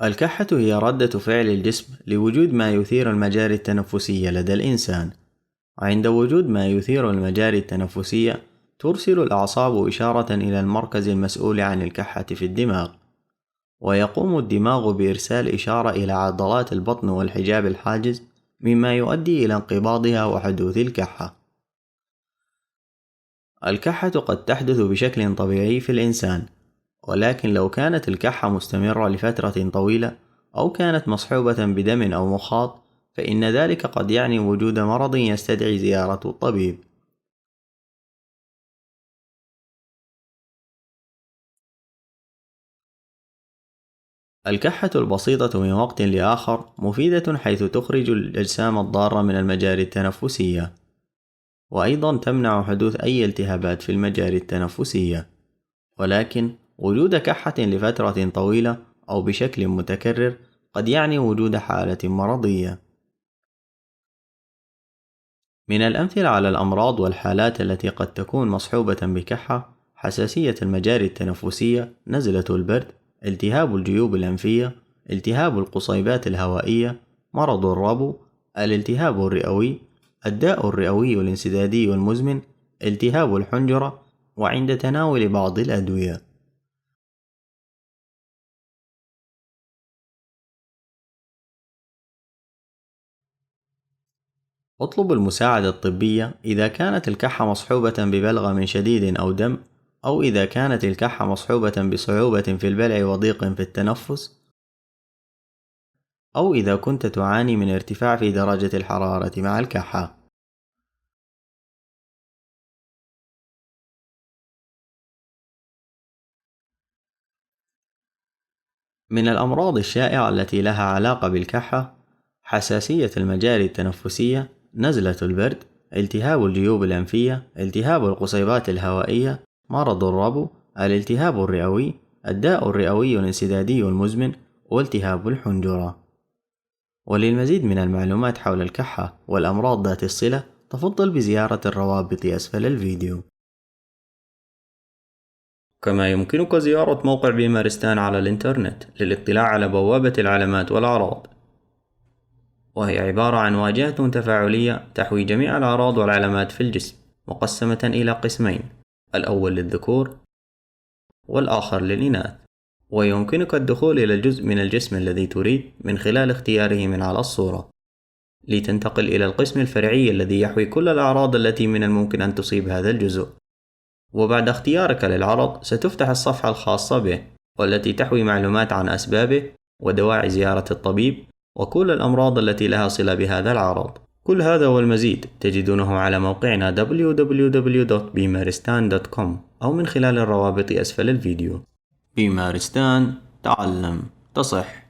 الكحة هي ردة فعل الجسم لوجود ما يثير المجاري التنفسية لدى الإنسان. عند وجود ما يثير المجاري التنفسية ترسل الأعصاب إشارة إلى المركز المسؤول عن الكحة في الدماغ، ويقوم الدماغ بإرسال إشارة إلى عضلات البطن والحجاب الحاجز، مما يؤدي إلى انقباضها وحدوث الكحة. الكحة قد تحدث بشكل طبيعي في الإنسان، ولكن لو كانت الكحة مستمرة لفترة طويلة أو كانت مصحوبة بدم أو مخاط، فإن ذلك قد يعني وجود مرض يستدعي زيارة الطبيب. الكحة البسيطة من وقت لآخر مفيدة، حيث تخرج الأجسام الضارة من المجاري التنفسية، وأيضا تمنع حدوث أي التهابات في المجاري التنفسية. ولكن وجود كحة لفترة طويلة أو بشكل متكرر قد يعني وجود حالة مرضية. من الأمثلة على الأمراض والحالات التي قد تكون مصحوبة بكحة: حساسية المجاري التنفسية، نزلة البرد، التهاب الجيوب الأنفية، التهاب القصيبات الهوائية، مرض الربو، الالتهاب الرئوي، الداء الرئوي الانسدادي المزمن، التهاب الحنجرة، وعند تناول بعض الأدوية. اطلب المساعدة الطبية إذا كانت الكحة مصحوبة ببلغم شديد أو دم، أو إذا كانت الكحة مصحوبة بصعوبة في البلع وضيق في التنفس، أو إذا كنت تعاني من ارتفاع في درجة الحرارة مع الكحة. من الأمراض الشائعة التي لها علاقة بالكحة: حساسية المجاري التنفسية، نزلة البرد، التهاب الجيوب الأنفية، التهاب القصيبات الهوائية، مرض الربو، الالتهاب الرئوي، الداء الرئوي الانسدادي المزمن، والتهاب الحنجرة. وللمزيد من المعلومات حول الكحة والأمراض ذات الصلة، تفضل بزيارة الروابط أسفل الفيديو. كما يمكنك زيارة موقع بيمارستان على الإنترنت للاطلاع على بوابة العلامات والأعراض، وهي عبارة عن واجهة تفاعلية تحوي جميع الأعراض والعلامات في الجسم، مقسمة إلى قسمين: الأول للذكور والآخر للإناث. ويمكنك الدخول إلى الجزء من الجسم الذي تريد من خلال اختياره من على الصورة، لتنتقل إلى القسم الفرعي الذي يحوي كل الأعراض التي من الممكن أن تصيب هذا الجزء. وبعد اختيارك للعرض ستفتح الصفحة الخاصة به، والتي تحوي معلومات عن أسبابه ودواعي زيارة الطبيب وكل الأمراض التي لها صلة بهذا العرض. كل هذا والمزيد تجدونه على موقعنا www.bimaristan.com أو من خلال الروابط أسفل الفيديو. بيمارستان، تعلم، تصح.